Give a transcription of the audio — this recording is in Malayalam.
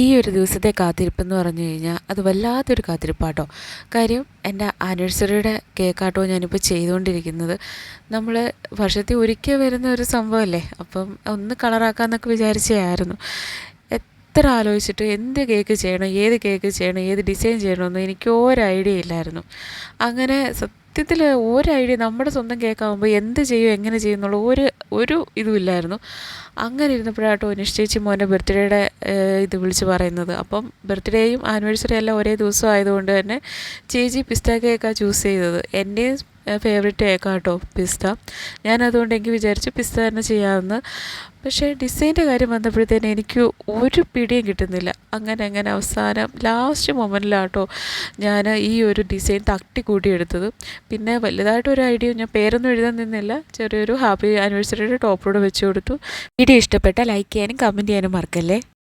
ഈ ഒരു ദിവസത്തെ കാത്തിരിപ്പെന്ന് പറഞ്ഞു കഴിഞ്ഞാൽ അത് വല്ലാത്തൊരു കാത്തിരിപ്പാട്ടോ. കാര്യം എൻ്റെ ആനിവേഴ്സറിയുടെ കേക്കാട്ടോ ഞാനിപ്പോൾ ചെയ്തുകൊണ്ടിരിക്കുന്നത്. നമ്മൾ വർഷത്തിൽ ഒരിക്കൽ വരുന്ന ഒരു സംഭവമല്ലേ, അപ്പം ഒന്ന് കളറാക്കാമെന്നൊക്കെ വിചാരിച്ചായിരുന്നു. എത്ര ആലോചിച്ചിട്ട് എന്ത് കേക്ക് ചെയ്യണം, ഏത് കേക്ക് ചെയ്യണം, ഏത് ഡിസൈൻ ചെയ്യണമെന്ന് എനിക്ക് ഒരു ഐഡിയ ഇല്ലായിരുന്നു. അങ്ങനെ സത്യത്തിൽ ഒരു ഐഡിയ, നമ്മുടെ സ്വന്തം കേക്കാകുമ്പോൾ എന്ത് ചെയ്യും എങ്ങനെ ചെയ്യും എന്നുള്ള ഒരു ഇതുമില്ലായിരുന്നു. അങ്ങനെ ഇരുന്നപ്പോഴാട്ടോ നിശ്ചയിച്ച് മോൻ്റെ ബർത്ത്ഡേയുടെ ഇത് വിളിച്ച് പറയുന്നത്. അപ്പം ബർത്ത്ഡേയും ആനിവേഴ്സറി എല്ലാം ഒരേ ദിവസം ആയതുകൊണ്ട് തന്നെ ചേച്ചി പിസ്ത കേക്കാണ് ചൂസ് ചെയ്തത്. എൻ്റെയും ഫേവറേറ്റ് കേക്കാട്ടോ പിസ്ത. ഞാനതുകൊണ്ട് എനിക്ക് വിചാരിച്ചു പിസ്ത തന്നെ ചെയ്യാമെന്ന്. പക്ഷേ ഡിസൈൻ്റെ കാര്യം വന്നപ്പോഴത്തേന് എനിക്ക് ഒരു പിടിയും കിട്ടുന്നില്ല. അങ്ങനെ അവസാനം ലാസ്റ്റ് മൊമെൻറ്റിലാട്ടോ ഞാൻ ഈ ഒരു ഡിസൈൻ തട്ടിക്കൂട്ടിയെടുത്തത്. പിന്നെ വലുതായിട്ടൊരു ഐഡിയ, ഞാൻ പേരൊന്നും എഴുതാൻ നിന്നില്ല, ചെറിയൊരു ഹാപ്പി ആനിവേഴ്സറിയുടെ ടോപ്പിലൂടെ വെച്ച് കൊടുത്തു. വീഡിയോ ഇഷ്ടപ്പെട്ടാൽ ലൈക്ക് ചെയ്യാനും കമൻറ്റ് ചെയ്യാനും മറക്കല്ലേ.